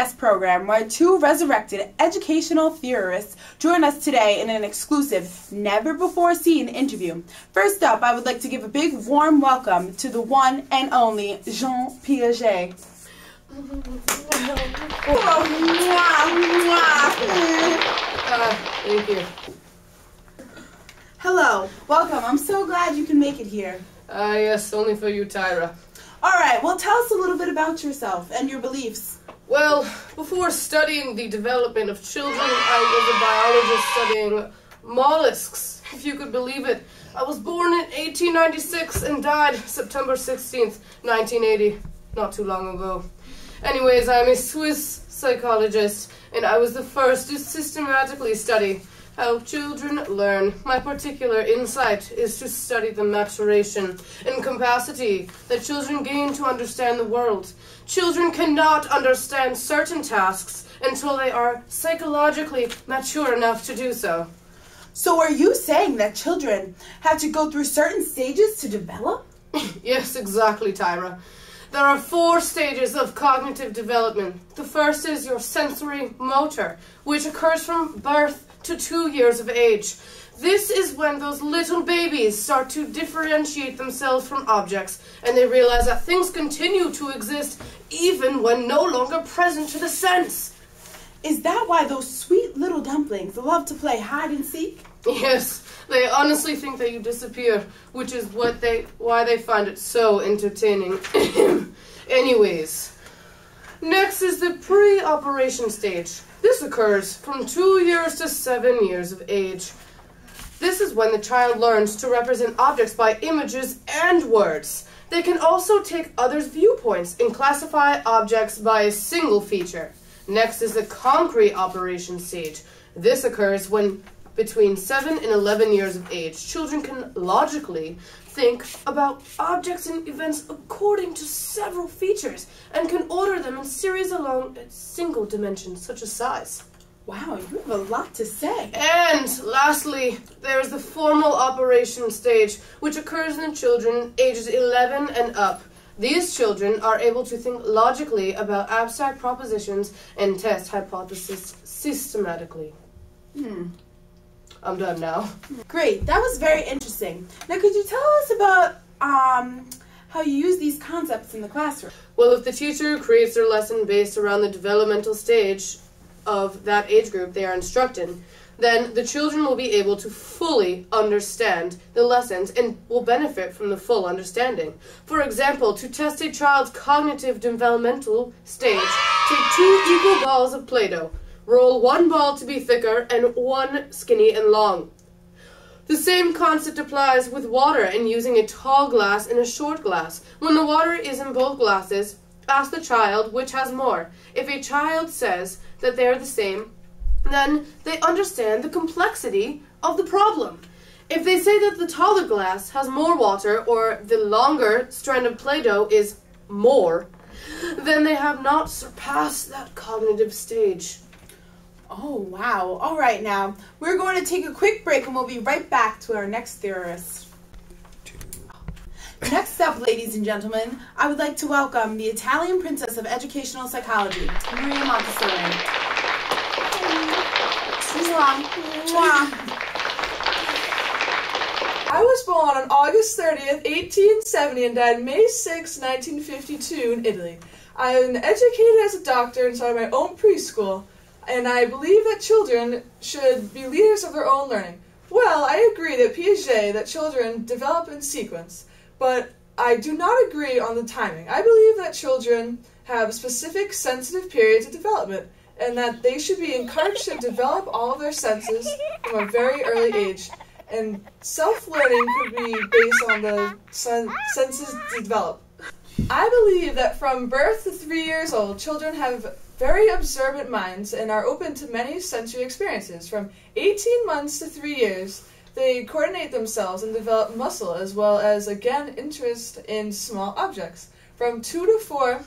PBS program where two resurrected educational theorists join us today in an exclusive, never-before-seen interview. First up, I would like to give a big, warm welcome to the one and only Jean Piaget. Thank you. Hello, welcome. I'm so glad you can make it here. Yes, only for you, Tyra. Alright, well tell us a little bit about yourself and your beliefs. Well, before studying the development of children, I was a biologist studying mollusks, if you could believe it. I was born in 1896 and died September 16th, 1980, not too long ago. Anyways, I'm a Swiss psychologist, and I was the first to systematically study how children learn. My particular insight is to study the maturation and capacity that children gain to understand the world. Children cannot understand certain tasks until they are psychologically mature enough to do so. So are you saying that children have to go through certain stages to develop? Yes, exactly, Tyra. There are 4 stages of cognitive development. The first is your sensory motor, which occurs from birth to 2 years of age. This is when those little babies start to differentiate themselves from objects, and they realize that things continue to exist even when no longer present to the sense. Is that why those sweet little dumplings love to play hide and seek? Yes, they honestly think that you disappear, which is why they find it so entertaining. Anyways, next is the pre-operation stage. This occurs from 2 years to 7 years of age. This is when the child learns to represent objects by images and words. They can also take others' viewpoints and classify objects by a single feature. Next is the concrete operation stage. This occurs when between 7 and 11 years of age, children can logically think about objects and events according to several features and can order them in series along a single dimension, such as size. Wow, you have a lot to say. And lastly, there is the formal operation stage, which occurs in children ages 11 and up. These children are able to think logically about abstract propositions and test hypotheses systematically. I'm done now. Great, that was very interesting. Now could you tell us about how you use these concepts in the classroom? Well, if the teacher creates their lesson based around the developmental stage of that age group they are instructing, then the children will be able to fully understand the lessons and will benefit from the full understanding. For example, to test a child's cognitive developmental stage, take 2 equal balls of Play-Doh. Roll 1 ball to be thicker and 1 skinny and long. The same concept applies with water and using a tall glass and a short glass. When the water is in both glasses, ask the child which has more. If a child says that they are the same, then they understand the complexity of the problem. If they say that the taller glass has more water or the longer strand of Play-Doh is more, then they have not surpassed that cognitive stage. Oh, wow. All right, now, we're going to take a quick break and we'll be right back to our next theorist. Next up, ladies and gentlemen, I would like to welcome the Italian princess of educational psychology, Maria Montessori. I was born on August 30th, 1870 and died May 6, 1952 in Italy. I am educated as a doctor and started my own preschool. And I believe that children should be leaders of their own learning. Well, I agree that Piaget, that children develop in sequence, but I do not agree on the timing. I believe that children have specific sensitive periods of development, and that they should be encouraged to develop all of their senses from a very early age. And self-learning could be based on the senses develop. I believe that from birth to 3 years old, children have very observant minds and are open to many sensory experiences. From 18 months to 3 years, they coordinate themselves and develop muscle as well as, again, interest in small objects. From 2 to 4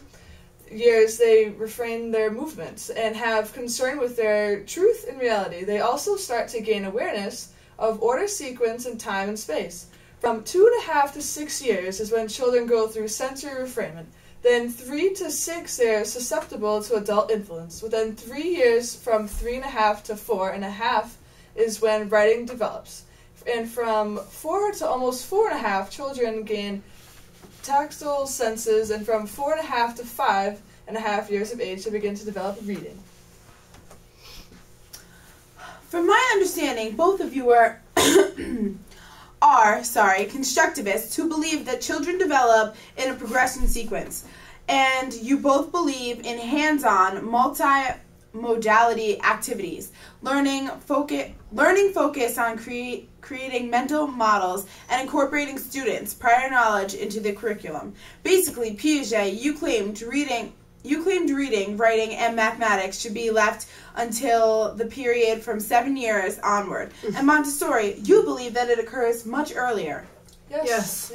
years, they refrain their movements and have concern with their truth and reality. They also start to gain awareness of order, sequence, and time and space. From 2.5 to 6 years is when children go through sensory refrainment. Then 3 to 6, they're susceptible to adult influence. Within 3 years, from 3.5 to 4.5 is when writing develops. And from 4 to almost 4.5, children gain tactile senses, and from 4.5 to 5.5 years of age, they begin to develop reading. From my understanding, both of you are constructivists who believe that children develop in a progression sequence. And you both believe in hands-on, multi-modality activities, learning focus on creating mental models and incorporating students' prior knowledge into the curriculum. Basically, Piaget, you claimed reading, writing, and mathematics should be left until the period from 7 years onward. And Montessori, you believe that it occurs much earlier. Yes.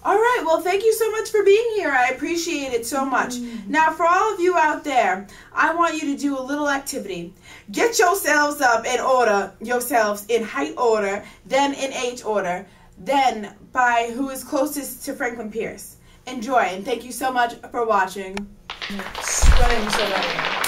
All right, well, thank you so much for being here. I appreciate it so much. Now, for all of you out there, I want you to do a little activity. Get yourselves up and order yourselves in height order, then in age order, then by who is closest to Franklin Pierce. Enjoy, and thank you so much for watching. Sweating so bad.